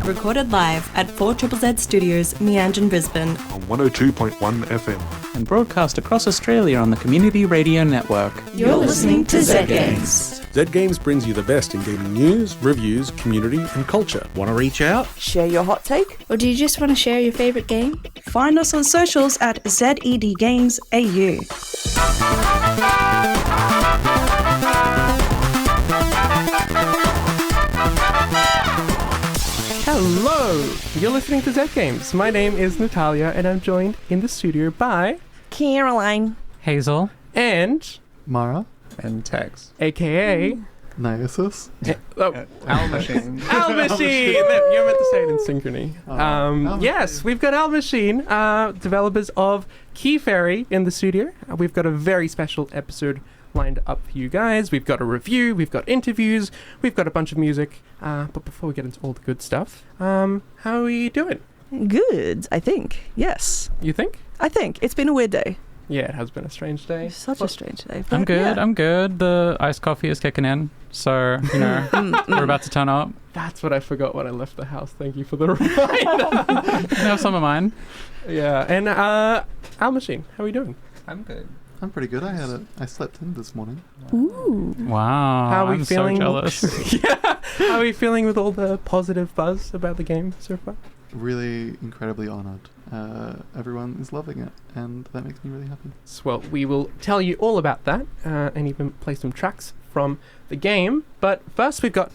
recorded live at 4ZZZ Studios, Meanjin, Brisbane. On 102.1 FM. And broadcast across Australia on the Community Radio Network. You're listening to Zed Games. Zed Games brings you the best in gaming news, reviews, community and culture. Want to reach out? Share your hot take? Or do you just want to share your favourite game? Find us on socials at ZED Games AU. Hello! You're listening to Zed Games. My name is Natalia and I'm joined in the studio by Caroline, Hazel, and Mara, and Tex, aka Niosis, Al Machine. Al Machine! You're meant to say it in synchrony. Yes, we've got Al Machine, developers of KeyFairy in the studio. We've got a very special episode lined up for you guys. We've got a review, we've got interviews, we've got a bunch of music. But before we get into all the good stuff, how are we doing? good, I think. Yes. You think? I think. It's been a weird day. Yeah, it has been a strange day. Such a strange day. I'm good. Yeah. I'm good. The iced coffee is kicking in. So, you know, we're about to turn up. That's what I forgot when I left the house. Thank you for the reminder. You have some of mine. Yeah. And Al Machine, how are you doing? I'm good. I'm pretty good. I slept in this morning. Ooh. Wow. How are we I'm feeling? so jealous. Yeah. How are you feeling with all the positive buzz about the game so far? Really incredibly honoured. Everyone is loving it, and that makes me really happy. Well, we will tell you all about that and even play some tracks from the game. But first we've got...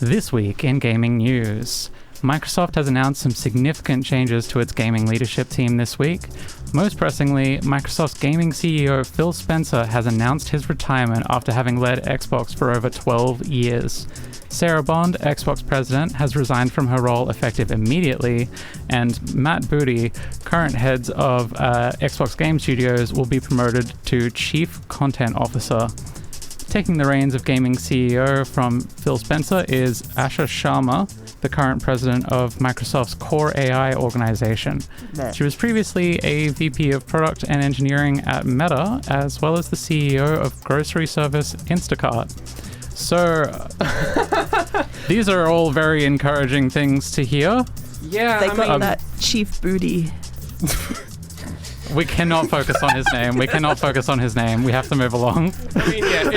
This week in gaming news, Microsoft has announced some significant changes to its gaming leadership team this week. Most pressingly, Microsoft's gaming CEO Phil Spencer has announced his retirement after having led Xbox for over 12 years. Sarah Bond, Xbox president, has resigned from her role effective immediately, and Matt Booty, current head of Xbox Game Studios, will be promoted to Chief Content Officer. Taking the reins of gaming CEO from Phil Spencer is Asha Sharma, the current president of Microsoft's Core AI organization. She was previously a VP of Product and Engineering at Meta, as well as the CEO of grocery service Instacart. So, these are all very encouraging things to hear. Yeah, They got that Chief Booty. We cannot focus on his name. We have to move along. I mean, yeah,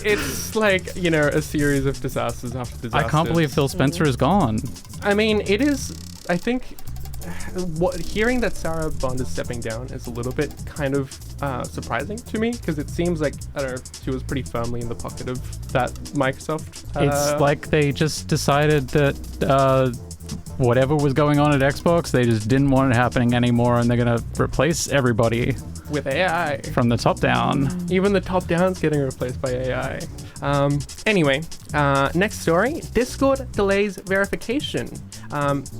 it's like, you know, a series of disasters after disasters. I can't believe Phil Spencer is gone. I mean, it is, I think, hearing that Sarah Bond is stepping down is a little bit kind of surprising to me, because it seems like, I don't know, she was pretty firmly in the pocket of that Microsoft. It's like they just decided that whatever was going on at Xbox, they just didn't want it happening anymore, and they're going to replace everybody with AI from the top down. Even the top down's getting replaced by AI. Anyway, next story. Discord delays verification.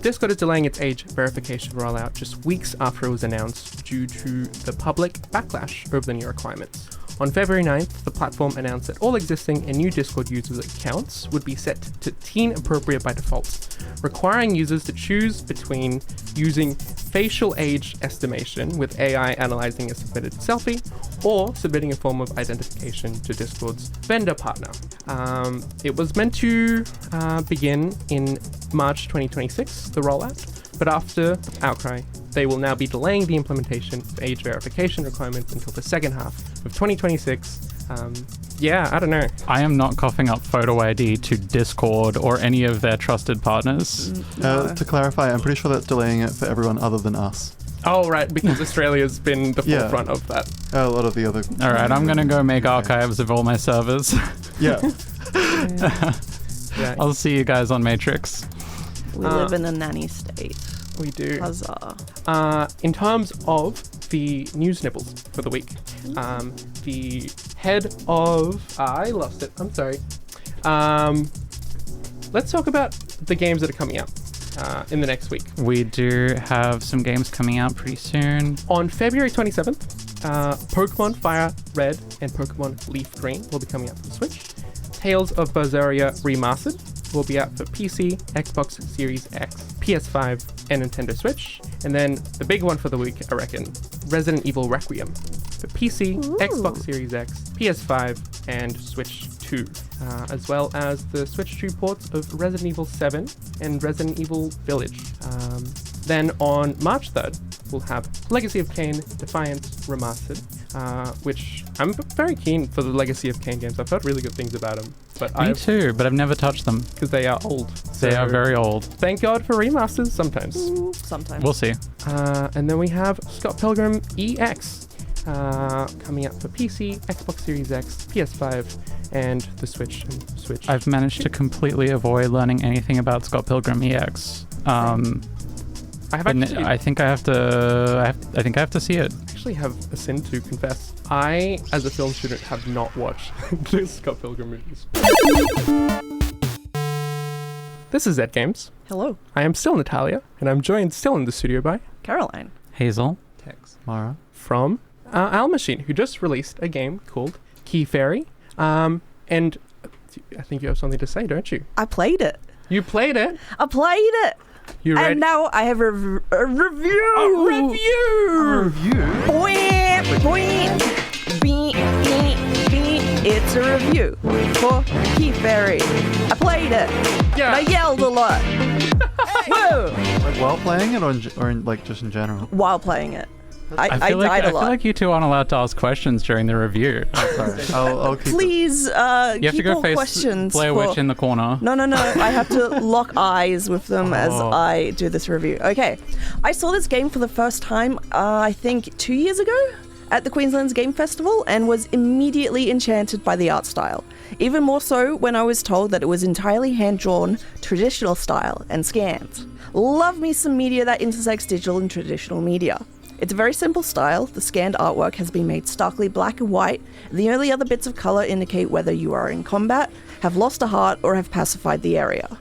Discord is delaying its age verification rollout just weeks after it was announced due to the public backlash over the new requirements. On February 9th, the platform announced that all existing and new Discord users' accounts would be set to teen appropriate by default, requiring users to choose between using facial age estimation with AI analyzing a submitted selfie, or submitting a form of identification to Discord's vendor partner. It was meant to begin in March 2026, the rollout, but after outcry, they will now be delaying the implementation of age verification requirements until the second half of 2026. Yeah, I don't know. I am not coughing up photo ID to Discord or any of their trusted partners. To clarify, I'm pretty sure that's delaying it for everyone other than us. Oh, right, because Australia's been the forefront of that. A lot of the other... All right, I'm going to go make archives of all my servers. Yeah. Yeah. I'll see you guys on Matrix. We live in a nanny state. We do. Huzzah. In terms of the news nibbles for the week, the head of... I lost it. I'm sorry. Let's talk about the games that are coming out in the next week. We do have some games coming out pretty soon. On February 27th, Pokemon Fire Red and Pokemon Leaf Green will be coming out for the Switch. Tales of Berseria Remastered will be out for PC, Xbox Series X, PS5, and Nintendo Switch. And then the big one for the week, I reckon, Resident Evil Requiem for PC, Xbox Series X, PS5, and Switch 2, as well as the Switch 2 ports of Resident Evil 7 and Resident Evil Village. Then on March 3rd, we'll have Legacy of Kain Defiance Remastered, which I'm very keen for the Legacy of Kain games. I've heard really good things about them. Me too, but I've never touched them. Because they are old. They are very old. Thank God for remasters sometimes. Sometimes. We'll see. And then we have Scott Pilgrim EX coming out for PC, Xbox Series X, PS5, and the Switch. I've managed to completely avoid learning anything about Scott Pilgrim EX. I think I have to see it. I actually have a sin to confess. I, as a film student, have not watched the Scott Pilgrim movies. This is Zed Games. Hello. I am still Natalia, and I'm joined still in the studio by Caroline. Hazel. Tex. Mara. from Owl Machine, who just released a game called KeyFairy. And I think you have something to say, don't you? I played it. You played it. I played it. You ready? And now I have a review. A review. It's a review for KeyFairy. I played it. Yeah. And I yelled a lot. Whoa! Like while playing it, or like just in general? While playing it. I feel died like, a I lot. feel like you two aren't allowed to ask questions during the review. Sorry. I'll keep Please, You have keep to go all face questions Blair for- Witch in the corner. No. I have to lock eyes with them as I do this review. Okay. I saw this game for the first time, I think 2 years ago at the Queensland's Game Festival, and was immediately enchanted by the art style. Even more so when I was told that it was entirely hand-drawn, traditional style, and scanned. Love me some media that intersects digital and traditional media. It's a very simple style. The scanned artwork has been made starkly black and white. The only other bits of colour indicate whether you are in combat, have lost a heart, or have pacified the area.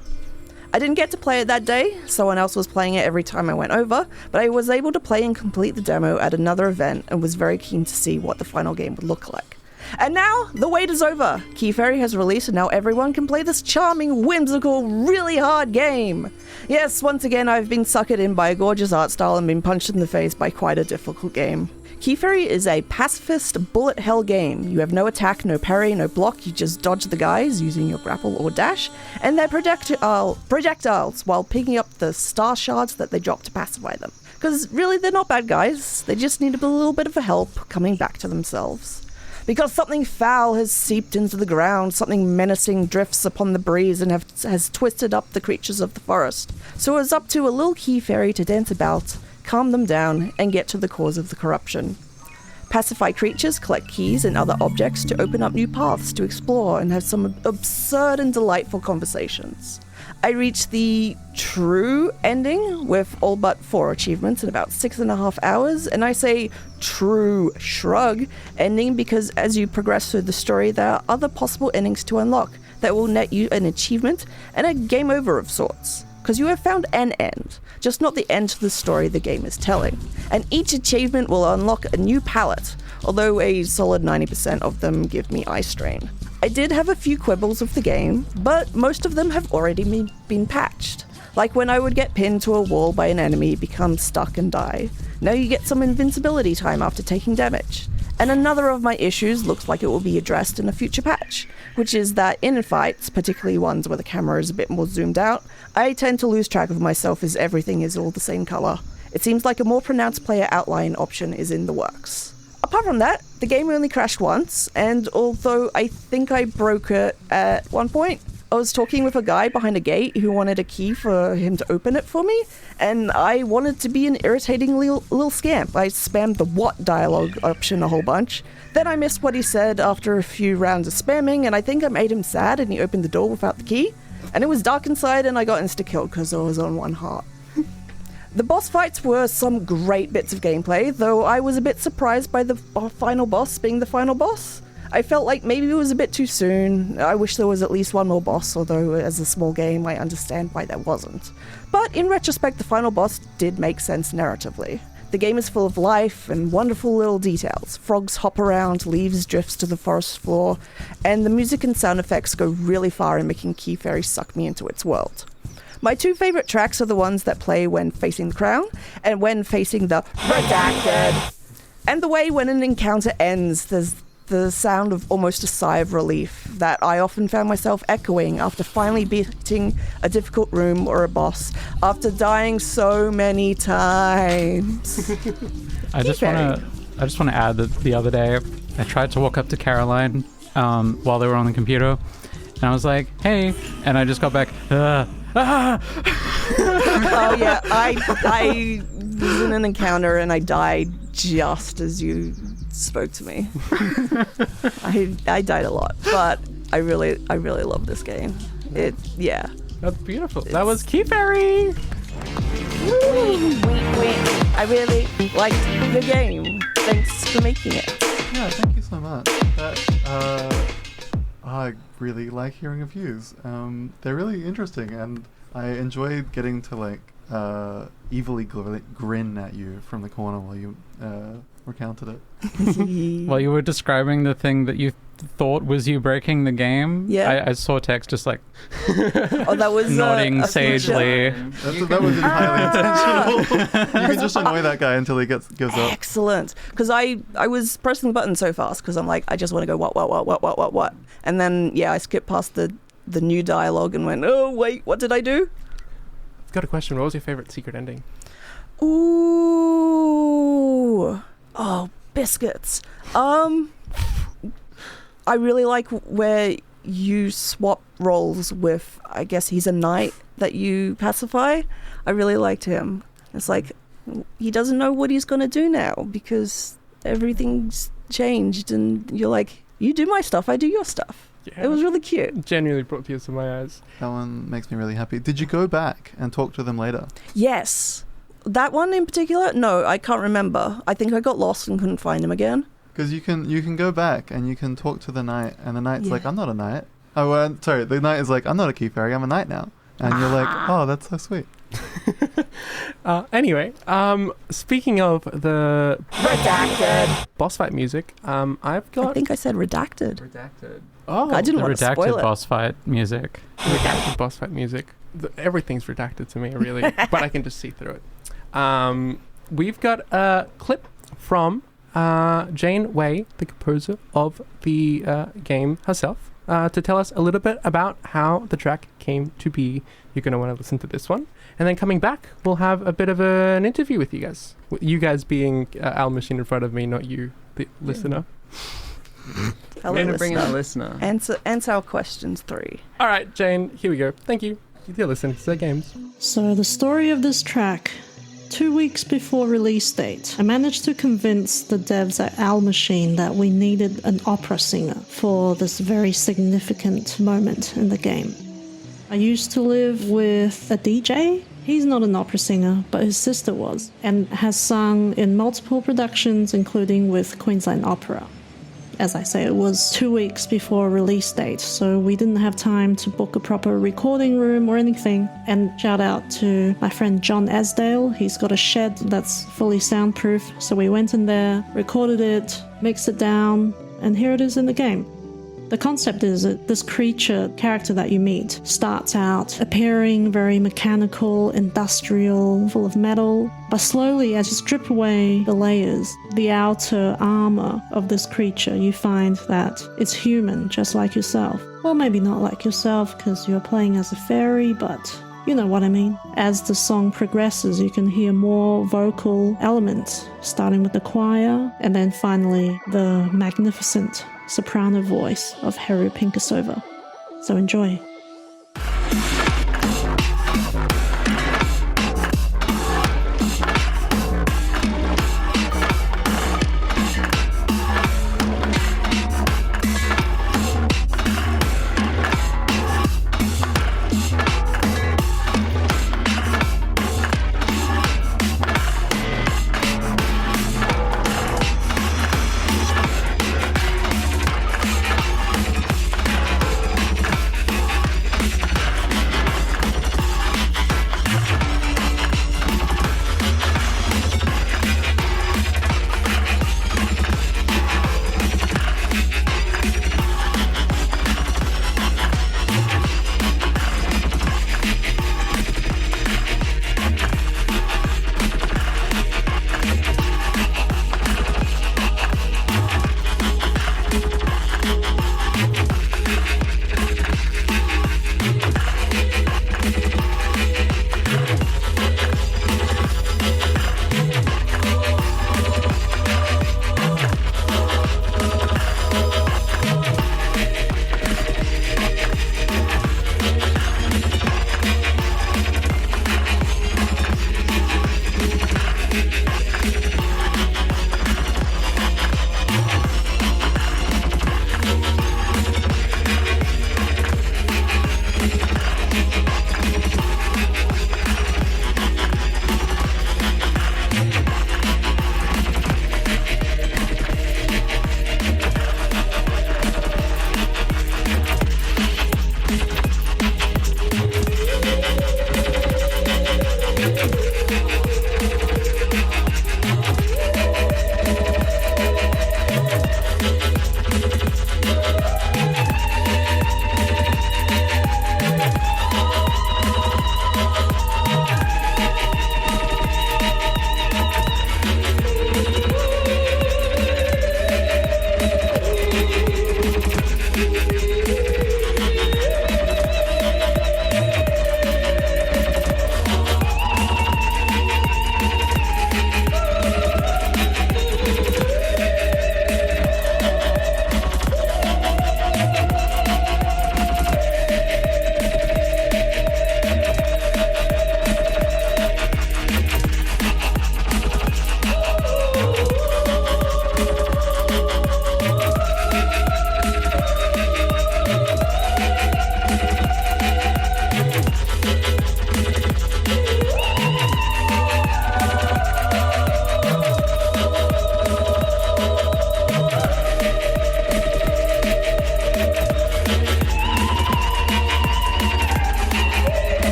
I didn't get to play it that day. Someone else was playing it every time I went over, but I was able to play and complete the demo at another event and was very keen to see what the final game would look like. And now, the wait is over. KeyFairy has released and now everyone can play this charming, whimsical, really hard game. Yes, once again, I've been suckered in by a gorgeous art style and been punched in the face by quite a difficult game. KeyFairy is a pacifist bullet hell game. You have no attack, no parry, no block, you just dodge the guys using your grapple or dash, and their projectiles while picking up the star shards that they drop to pacify them. Because really, they're not bad guys, they just need a little bit of help coming back to themselves. Because something foul has seeped into the ground, something menacing drifts upon the breeze and has twisted up the creatures of the forest. So it's up to a little KeyFairy to dance about, calm them down, and get to the cause of the corruption. Pacify creatures, collect keys and other objects to open up new paths to explore and have some absurd and delightful conversations. I reached the true ending with all but 4 achievements in about 6.5 hours, and I say true shrug ending because as you progress through the story, there are other possible endings to unlock that will net you an achievement and a game over of sorts. Because you have found an end, just not the end to the story the game is telling. And each achievement will unlock a new palette, although a solid 90% of them give me eye strain. I did have a few quibbles with the game, but most of them have already been patched. Like when I would get pinned to a wall by an enemy, become stuck and die. Now you get some invincibility time after taking damage. And another of my issues looks like it will be addressed in a future patch, which is that in fights, particularly ones where the camera is a bit more zoomed out, I tend to lose track of myself as everything is all the same colour. It seems like a more pronounced player outline option is in the works. Apart from that, the game only crashed once, and although I think I broke it at one point, I was talking with a guy behind a gate who wanted a key for him to open it for me, and I wanted to be an irritating little scamp. I spammed the what dialogue option a whole bunch. Then I missed what he said after a few rounds of spamming, and I think I made him sad and he opened the door without the key. And it was dark inside and I got insta-killed because I was on 1 heart. The boss fights were some great bits of gameplay, though I was a bit surprised by the final boss being the final boss. I felt like maybe it was a bit too soon. I wish there was at least one more boss, although as a small game I understand why there wasn't. But in retrospect, the final boss did make sense narratively. The game is full of life and wonderful little details. Frogs hop around, leaves drifts to the forest floor, and the music and sound effects go really far in making KeyFairy suck me into its world. My two favorite tracks are the ones that play when facing the crown and when facing the Redacted. And the way when an encounter ends, there's the sound of almost a sigh of relief that I often found myself echoing after finally beating a difficult room or a boss after dying so many times. I just want to add that the other day I tried to walk up to Caroline while they were on the computer, and I was like, "Hey," and I just got back. Oh yeah, I was in an encounter and I died just as you spoke to me. I died a lot, but I really love this game. Yeah. That's beautiful. That was KeyFairy. I really liked the game. Thanks for making it. Yeah, thank you so much. I really like hearing reviews. They're really interesting, and I enjoy getting to evilly grin at you from the corner while you recounted it. While you were describing the thing that you thought was you breaking the game, yeah. I saw text just like oh, that was nodding sagely. That was entirely intentional. You can just annoy that guy until he gives up. Excellent, because I was pressing the button so fast because I'm like, I just want to go what, and then I skipped past the new dialogue and went, oh wait, what did I do? Got a question. What was your favorite secret ending? Ooh. Oh, biscuits. I really like where you swap roles with, I guess he's a knight that you pacify. I really liked him. It's like, he doesn't know what he's going to do now because everything's changed, and you're like, you do my stuff, I do your stuff. Yeah, it was really cute. Genuinely brought tears to my eyes. That one makes me really happy. Did you go back and talk to them later? Yes. That one in particular? No, I can't remember. I think I got lost and couldn't find him again. Because you can go back and you can talk to the knight, and the knight's like, I'm not a knight. Oh, sorry, the knight is like, I'm not a KeyFairy, I'm a knight now. And you're like, oh, that's so sweet. Anyway, speaking of the Redacted boss fight music, I think I said redacted. Redacted. Oh, I didn't the want to spoil redacted it. boss fight music. Redacted boss fight music. Everything's redacted to me, really, but I can just see through it. We've got a clip from Jane Wei, the composer of the game herself, to tell us a little bit about how the track came to be. You're going to want to listen to this one. And then coming back, we'll have a bit of an interview with you guys. You guys being Al Machine in front of me, not you, the listener. Hello, We're going to bring in a listener. Answer our questions 3. All right, Jane, here we go. Thank you. You're listening to Zed Games. So the story of this track. 2 weeks before release date, I managed to convince the devs at Al Machine that we needed an opera singer for this very significant moment in the game. I used to live with a DJ. He's not an opera singer, but his sister was, and has sung in multiple productions, including with Queensland Opera. As I say, it was 2 weeks before release date, so we didn't have time to book a proper recording room or anything. And shout out to my friend John Asdale. He's got a shed that's fully soundproof, so we went in there, recorded it, mixed it down, and here it is in the game. The concept is that this creature character that you meet starts out appearing very mechanical, industrial, full of metal, but slowly as you strip away the layers, the outer armor of this creature, you find that it's human, just like yourself. Well, maybe not like yourself because you're playing as a fairy, but you know what I mean. As the song progresses, you can hear more vocal elements, starting with the choir, and then finally the magnificent soprano voice of Heru Pinkasova. So enjoy.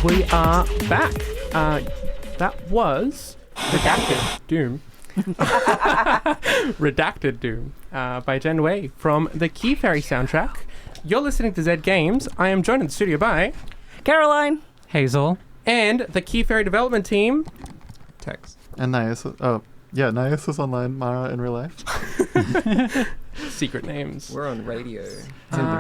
we are back. That was Redacted Doom. Redacted Doom by Jen Wei from the KeyFairy soundtrack. You're listening to Zed Games. I am joined in the studio by Caroline, Hazel, and the KeyFairy development team. Text. And Niosis. Oh, yeah, Niosis online, Mara in real life. Secret names. We're on radio.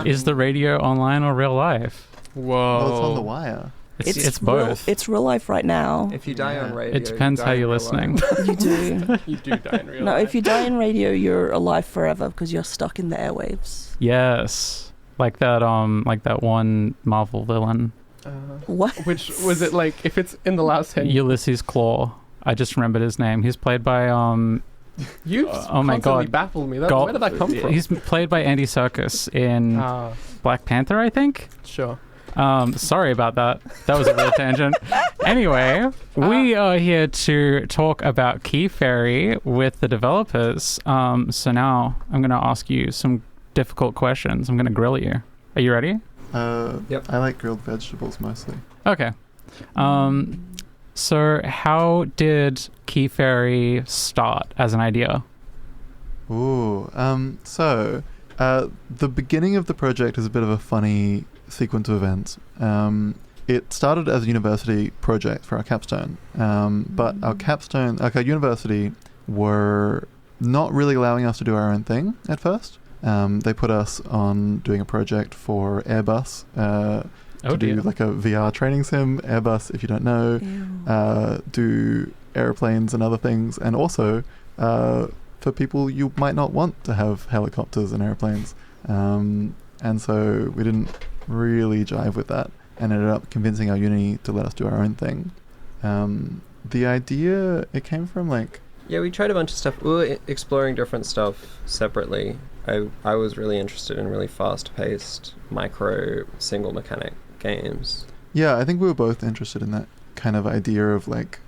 Is the radio online or real life? Whoa. Oh, it's on the wire. It's both. It's real life right now. If you die on radio, It depends how you're listening. You do. You do die in real No, life. if you die in radio, you're alive forever because you're stuck in the airwaves. Yes. Like that one Marvel villain. What? Which was it like? If it's in the last 10 Ulysses Claw. I just remembered his name. He's played by You oh my constantly God. baffled me. Where did that come from? He's played by Andy Serkis in Black Panther, I think. Sure. Sorry about that. That was a real tangent. Anyway, we are here to talk about KeyFairy with the developers. So now I'm going to ask you some difficult questions. I'm going to grill you. Are you ready? Yep. I like grilled vegetables mostly. Okay. So how did KeyFairy start as an idea? Ooh. So the beginning of the project is a bit of a funny sequence of events. It started as a university project for our capstone, but our university were not really allowing us to do our own thing at first. They put us on doing a project for Airbus to do like a VR training sim. Airbus, if you don't know, do airplanes and other things, and also for people you might not want to have helicopters and airplanes. And so we didn't really jive with that and ended up convincing our uni to let us do our own thing. The idea, it came from like... Yeah, we tried a bunch of stuff. We were exploring different stuff separately. I was really interested in really fast-paced, micro, single mechanic games. Yeah, I think we were both interested in that kind of idea of like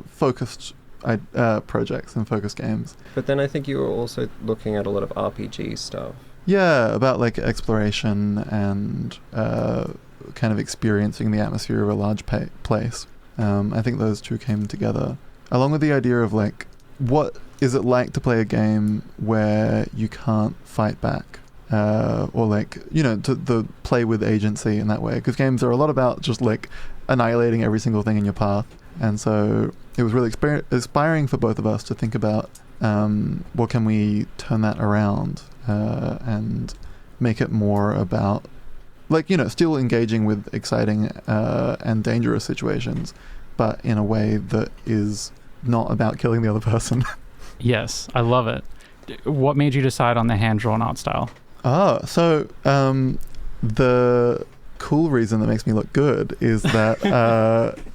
focused projects and focused games. But then I think you were also looking at a lot of RPG stuff. Yeah, about like exploration and kind of experiencing the atmosphere of a large place. I think those two came together, along with the idea of like, what is it like to play a game where you can't fight back? Or like, you know, to play with agency in that way, because games are a lot about just like annihilating every single thing in your path. And so it was really inspiring for both of us to think about what can we turn that around and make it more about, like, you know, still engaging with exciting and dangerous situations, but in a way that is not about killing the other person. Yes, I love it. What made you decide on the hand-drawn art style? So the cool reason that makes me look good is that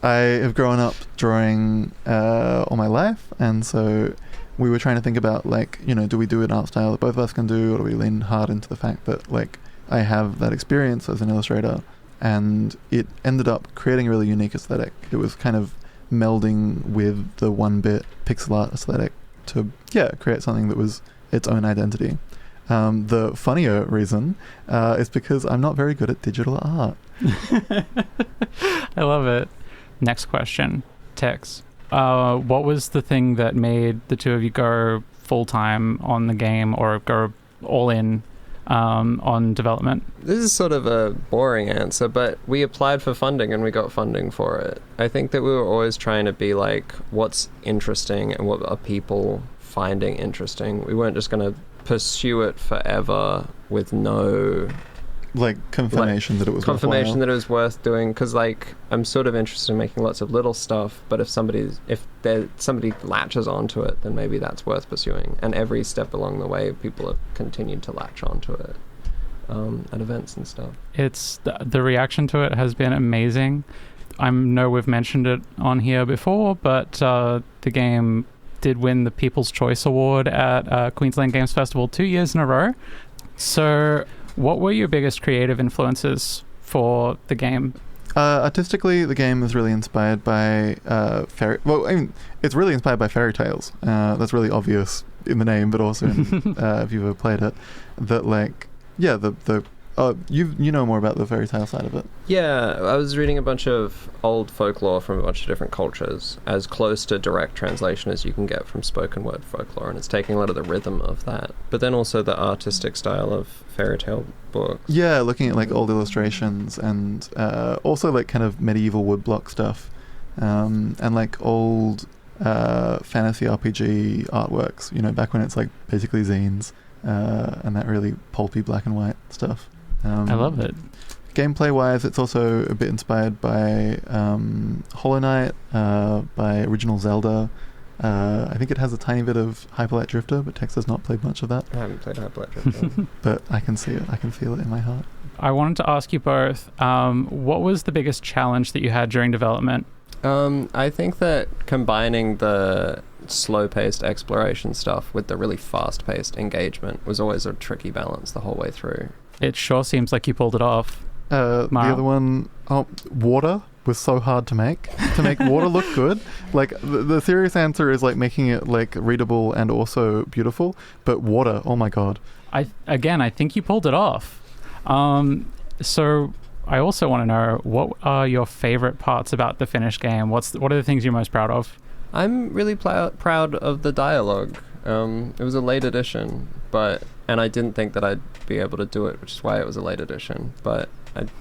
I have grown up drawing all my life, and so we were trying to think about, like, you know, do we do an art style that both of us can do, or do we lean hard into the fact that, like, I have that experience as an illustrator, and it ended up creating a really unique aesthetic. It was kind of melding with the 1-bit pixel art aesthetic to, create something that was its own identity. The funnier reason is because I'm not very good at digital art. I love it. Next question. Tex. What was the thing that made the two of you go full-time on the game, or go all in on development? This is sort of a boring answer, but we applied for funding and we got funding for it. I think that we were always trying to be like, what's interesting and what are people finding interesting? We weren't just going to pursue it forever with no confirmation that it was confirmation that it was worth doing, because like I'm sort of interested in making lots of little stuff, but if somebody latches onto it, then maybe that's worth pursuing. And every step along the way, people have continued to latch onto it at events and stuff. It's the reaction to it has been amazing. I know we've mentioned it on here before, but the game did win the People's Choice Award at Queensland Games Festival 2 years in a row. So what were your biggest creative influences for the game? Artistically, the game is really inspired by fairy... Well, I mean, it's really inspired by fairy tales. That's really obvious in the name, but also in, if you've ever played it. That, like, the you know more about the fairy tale side of it. Yeah, I was reading a bunch of old folklore from a bunch of different cultures, as close to direct translation as you can get from spoken word folklore, and it's taking a lot of the rhythm of that, but then also the artistic style of fairy tale books. Yeah, looking at like old illustrations and also like kind of medieval woodblock stuff, and like old fantasy RPG artworks, you know, back when it's like basically zines, and that really pulpy black and white stuff. I love it. Gameplay wise, it's also a bit inspired by Hollow Knight, by original Zelda. I think it has a tiny bit of Hyperlight Drifter, but Tex has not played much of that. I haven't played Hyperlight Drifter. But I can see it. I can feel it in my heart. I wanted to ask you both, what was the biggest challenge that you had during development? I think that combining the slow-paced exploration stuff with the really fast-paced engagement was always a tricky balance the whole way through. It sure seems like you pulled it off. The other one, water was so hard to make. To make water look good. Like, the serious answer is, like, making it, like, readable and also beautiful. But water, oh my god. I think you pulled it off. So I also want to know, what are your favorite parts about the finished game? What are the things you're most proud of? I'm really proud of the dialogue. It was a late edition, and I didn't think that I'd be able to do it, which is why it was a late edition, but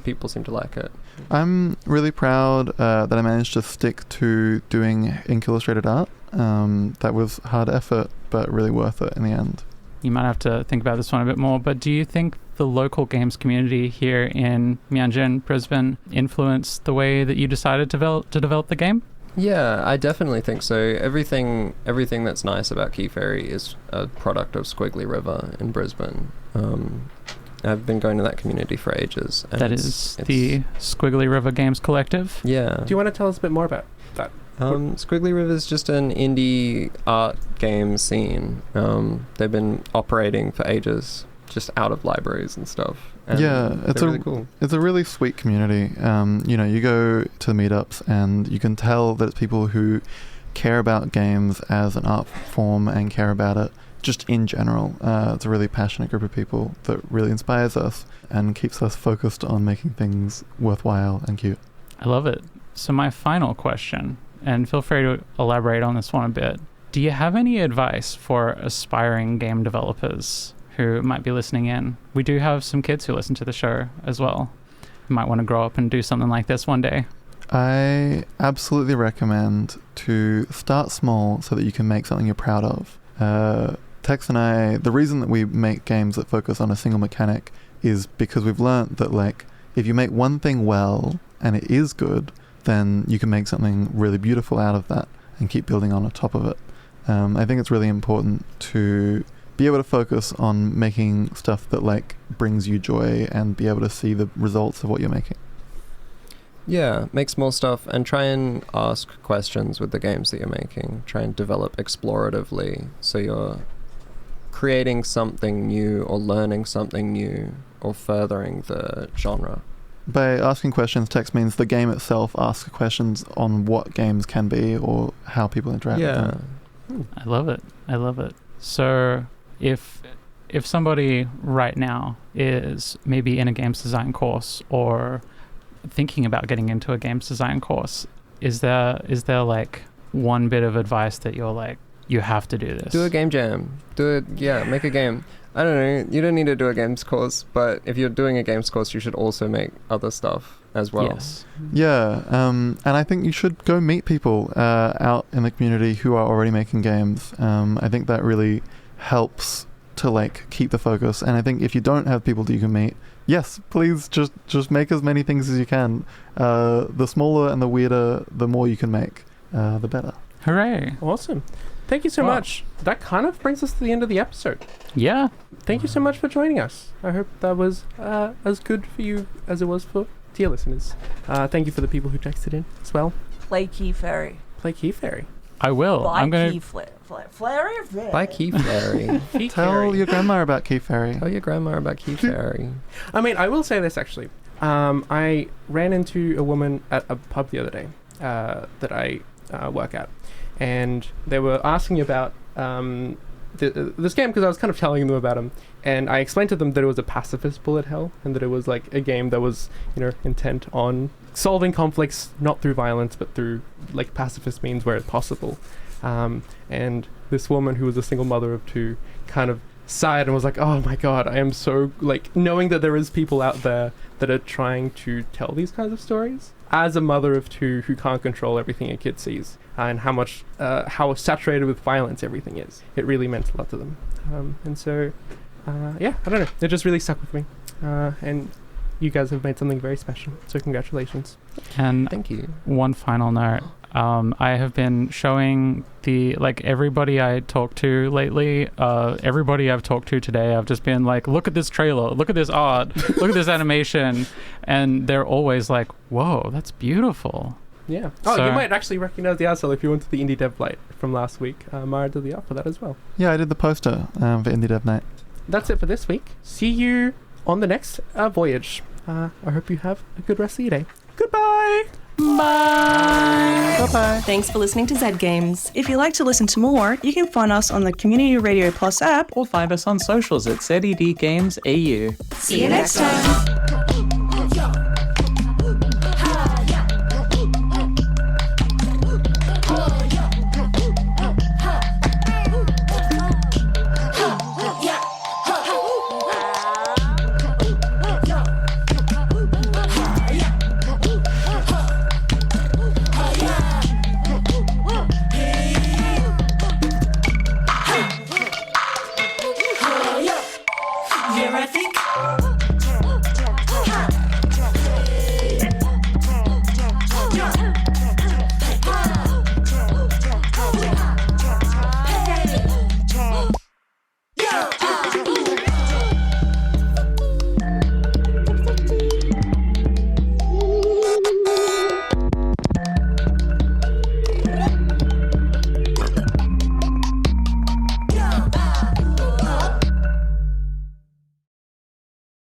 people seem to like it. I'm really proud that I managed to stick to doing ink illustrated art. That was hard effort, but really worth it in the end. You might have to think about this one a bit more, but do you think the local games community here in Mianjin, Brisbane, influenced the way that you decided to develop the game? Yeah, I definitely think so. Everything that's nice about KeyFairy is a product of Squiggly River in Brisbane. I've been going to that community for ages. And that is the Squiggly River Games Collective? Yeah. Do you want to tell us a bit more about that? Squiggly River is just an indie art game scene. They've been operating for ages, just out of libraries and stuff. And yeah, it's really cool. It's a really sweet community. You know, you go to the meetups and you can tell that it's people who care about games as an art form and care about it just in general. It's a really passionate group of people that really inspires us and keeps us focused on making things worthwhile and cute. I love it. So my final question, and feel free to elaborate on this one a bit. Do you have any advice for aspiring game developers who might be listening in? We do have some kids who listen to the show as well, who might want to grow up and do something like this one day. I absolutely recommend to start small so that you can make something you're proud of. Tex and I, the reason that we make games that focus on a single mechanic is because we've learnt that, like, if you make one thing well and it is good, then you can make something really beautiful out of that and keep building on top of it. I think it's really important to be able to focus on making stuff that, like, brings you joy and be able to see the results of what you're making. Yeah, make small stuff and try and ask questions with the games that you're making. Try and develop exploratively, so you're creating something new or learning something new or furthering the genre. By asking questions, Tex means the game itself asks questions on what games can be or how people interact with them. I love it. So if somebody right now is maybe in a games design course or thinking about getting into a games design course, is there like one bit of advice that you're like, you have to do this? Do a game jam. Make a game. I don't know, you don't need to do a games course, but if you're doing a games course, you should also make other stuff as well. Yes. Yeah, and I think you should go meet people out in the community who are already making games. I think that really helps to, like, keep the focus. And I think if you don't have people that you can meet, yes, please just make as many things as you can. The smaller and the weirder, the more you can make, the better. Hooray. Awesome. Thank you so much. That kind of brings us to the end of the episode. Yeah. Thank you so much for joining us. I hope that was as good for you as it was for dear listeners. Thank you for the people who texted in as well. Play KeyFairy. Play KeyFairy. I will. Buy I'm gonna KeyFairy. Buy KeyFairy. Tell your grandma about KeyFairy. Tell your grandma about KeyFairy. I mean, I will say this actually. I ran into a woman at a pub the other day that I work at, and they were asking about this game because I was kind of telling them about them, and I explained to them that it was a pacifist bullet hell, and that it was like a game that was, intent on solving conflicts not through violence but through like pacifist means where it's possible. And this woman who was a single mother of 2 kind of sighed and was like, oh my god, I am so like knowing that there is people out there that are trying to tell these kinds of stories. As a mother of 2 who can't control everything a kid sees, and how saturated with violence everything is, it really meant a lot to them. And so, I don't know, it just really stuck with me. And you guys have made something very special, so congratulations. And Thank you. one final note. I have been showing everybody I talk to lately, everybody I've talked to today, I've just been like, look at this trailer, look at this art, look at this animation, and they're always like, whoa, that's beautiful. Yeah. Oh, you might actually recognize the art style if you went to the Indie Dev Light from last week. Mara did the art for that as well. Yeah, I did the poster for Indie Dev Night. That's it for this week. See you on the next voyage. I hope you have a good rest of your day. Goodbye! Bye! Bye-bye! Thanks for listening to Zed Games. If you'd like to listen to more, you can find us on the Community Radio Plus app. Or find us on socials at ZED Games AU. See you next time!